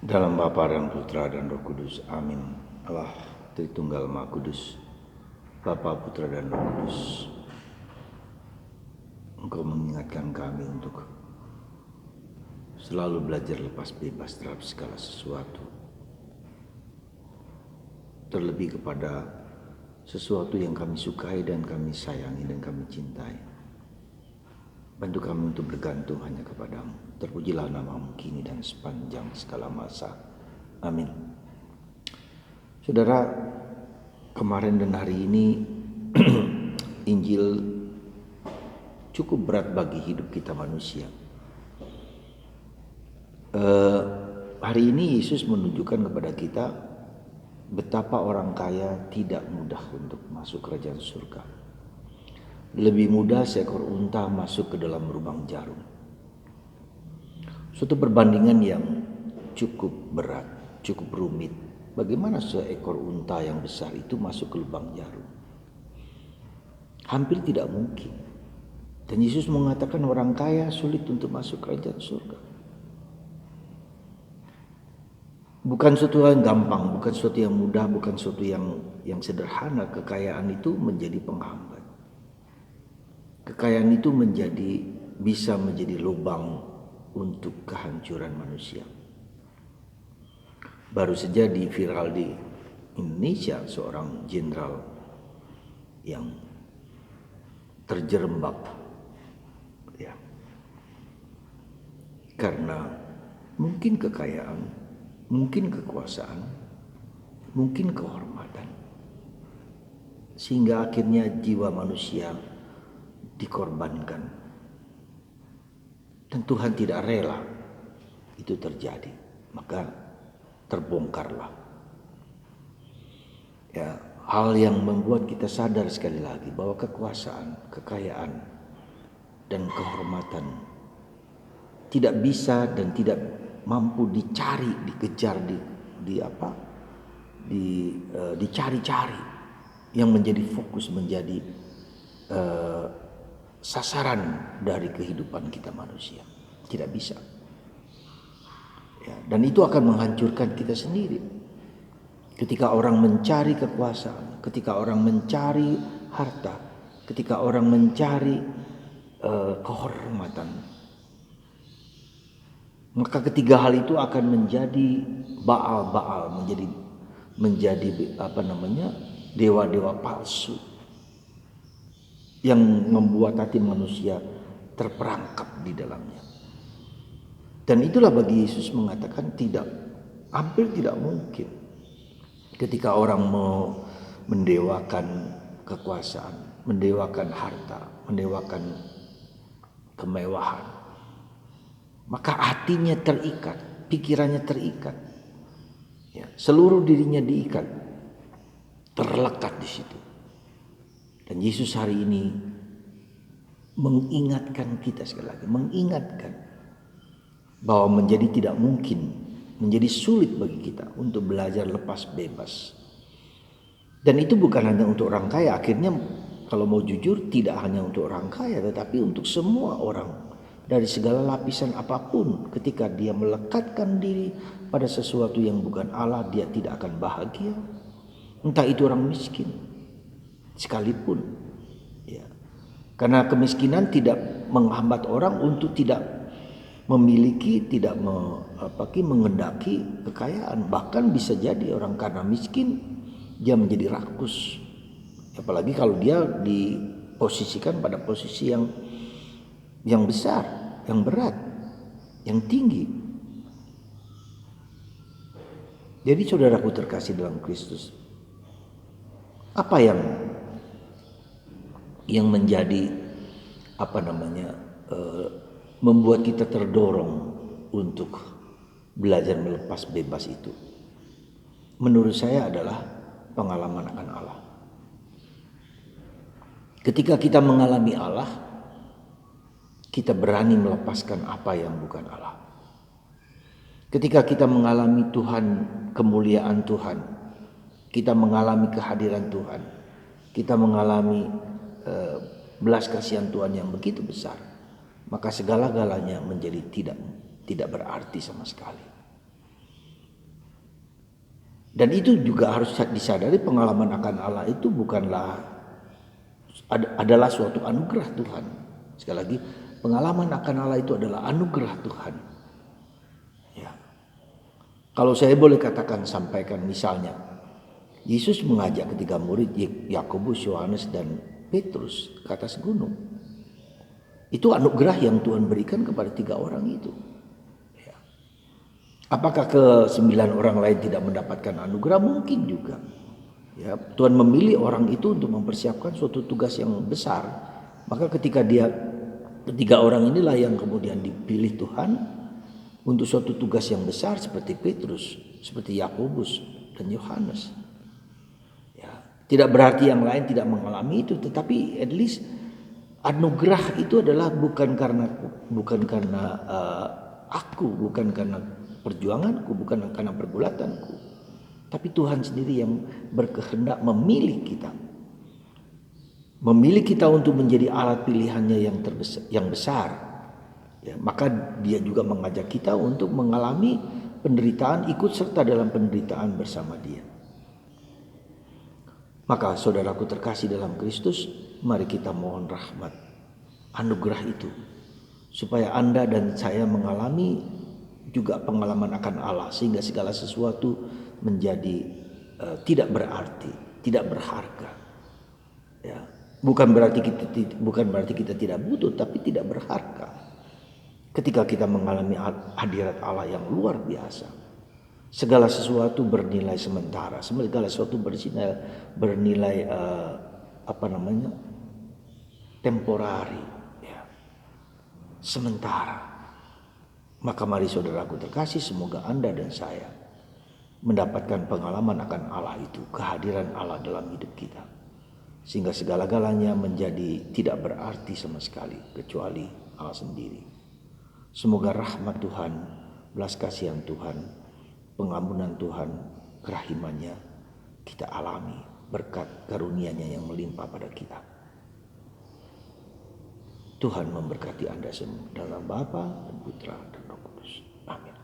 Dalam Bapa dan Putra dan Roh Kudus, amin. Allah Tritunggal Maha Kudus, Bapa, Putra dan Roh Kudus, Engkau mengingatkan kami untuk selalu belajar lepas bebas terhadap segala sesuatu, terlebih kepada sesuatu yang kami sukai dan kami sayangi dan kami cintai. Bantu kami untuk bergantung hanya kepadamu. Terpujilah namamu kini dan sepanjang segala masa. Amin. Saudara, kemarin dan hari ini Injil cukup berat bagi hidup kita manusia. Hari ini Yesus menunjukkan kepada kita betapa orang kaya tidak mudah untuk masuk kerajaan surga. Lebih mudah seekor unta masuk ke dalam lubang jarum. Suatu perbandingan yang cukup berat, cukup rumit. Bagaimana seekor unta yang besar itu masuk ke lubang jarum? Hampir tidak mungkin. Dan Yesus mengatakan orang kaya sulit untuk masuk kerajaan surga. Bukan sesuatu yang gampang, bukan sesuatu yang mudah, bukan sesuatu yang sederhana. Kekayaan itu menjadi penghambat. Kekayaan itu bisa menjadi lubang untuk kehancuran manusia. Baru saja viral di Indonesia seorang jenderal yang terjerembab, ya, karena mungkin kekayaan, mungkin kekuasaan, mungkin kehormatan, sehingga akhirnya jiwa manusia dikorbankan. Dan Tuhan tidak rela itu terjadi. Maka terbongkarlah. Ya, hal yang membuat kita sadar sekali lagi bahwa kekuasaan, kekayaan, dan kehormatan tidak bisa dan tidak mampu dicari, dikejar, dicari-cari, yang menjadi fokus, menjadi sasaran dari kehidupan kita manusia. Tidak bisa. Ya, dan itu akan menghancurkan kita sendiri. Ketika orang mencari kekuasaan, ketika orang mencari harta, ketika orang mencari kehormatan, maka ketiga hal itu akan menjadi baal-baal, menjadi dewa-dewa palsu yang membuat hati manusia terperangkap di dalamnya. Dan itulah bagi Yesus mengatakan hampir tidak mungkin ketika orang mau mendewakan kekuasaan, mendewakan harta, mendewakan kemewahan, maka hatinya terikat, pikirannya terikat, ya, seluruh dirinya diikat, terlekat di situ. Dan Yesus hari ini mengingatkan kita sekali lagi, mengingatkan bahwa menjadi tidak mungkin, menjadi sulit bagi kita untuk belajar lepas bebas. Dan itu bukan hanya untuk orang kaya. Akhirnya kalau mau jujur, tidak hanya untuk orang kaya, tetapi untuk semua orang dari segala lapisan apapun. Ketika dia melekatkan diri pada sesuatu yang bukan Allah, dia tidak akan bahagia. Entah itu orang miskin sekalipun, ya. Karena kemiskinan tidak menghambat orang untuk tidak memiliki, tidak mengendaki kekayaan. Bahkan bisa jadi orang karena miskin dia menjadi rakus, apalagi kalau dia diposisikan pada posisi yang besar, yang berat, yang tinggi. Jadi saudaraku terkasih dalam Kristus, apa yang menjadi membuat kita terdorong untuk belajar melepas bebas itu? Menurut saya adalah pengalaman akan Allah. Ketika kita mengalami Allah, kita berani melepaskan apa yang bukan Allah. Ketika kita mengalami Tuhan, kemuliaan Tuhan, kita mengalami kehadiran Tuhan, kita mengalami belas kasihan Tuhan yang begitu besar, maka segala-galanya menjadi tidak berarti sama sekali. Dan itu juga harus disadari, pengalaman akan Allah itu adalah suatu anugerah Tuhan. Sekali lagi, pengalaman akan Allah itu adalah anugerah Tuhan. Ya. Kalau saya boleh sampaikan misalnya, Yesus mengajak ketiga murid Yakobus, Yohanes dan Petrus ke atas gunung. Itu anugerah yang Tuhan berikan kepada 3 orang itu. Ya. Apakah ke-9 orang lain tidak mendapatkan anugerah? Mungkin juga. Ya, Tuhan memilih orang itu untuk mempersiapkan suatu tugas yang besar. Maka ketiga orang inilah yang kemudian dipilih Tuhan untuk suatu tugas yang besar, seperti Petrus, seperti Yakobus dan Yohanes. Ya, tidak berarti yang lain tidak mengalami itu, tetapi at least anugerah itu adalah bukan karena aku, bukan karena perjuanganku, bukan karena pergulatanku. Tapi Tuhan sendiri yang berkehendak memilih kita. Memilih kita untuk menjadi alat pilihannya yang besar. Ya, maka dia juga mengajak kita untuk mengalami penderitaan, ikut serta dalam penderitaan bersama dia. Maka saudaraku terkasih dalam Kristus, mari kita mohon rahmat, anugerah itu. Supaya Anda dan saya mengalami juga pengalaman akan Allah, sehingga segala sesuatu menjadi tidak berarti, tidak berharga. Ya, bukan berarti kita tidak butuh, tapi tidak berharga. Ketika kita mengalami hadirat Allah yang luar biasa, segala sesuatu bernilai sementara, segala sesuatu bernilai temporari, ya, sementara. Maka mari saudaraku terkasih, semoga Anda dan saya mendapatkan pengalaman akan Allah itu, kehadiran Allah dalam hidup kita. Sehingga segala-galanya menjadi tidak berarti sama sekali kecuali Allah sendiri. Semoga rahmat Tuhan, belas kasihan Tuhan, pengampunan Tuhan, kerahimannya kita alami berkat karunia-Nya yang melimpah pada kita. Tuhan memberkati Anda semua dalam Bapa dan Putra dan Roh Kudus. Amin.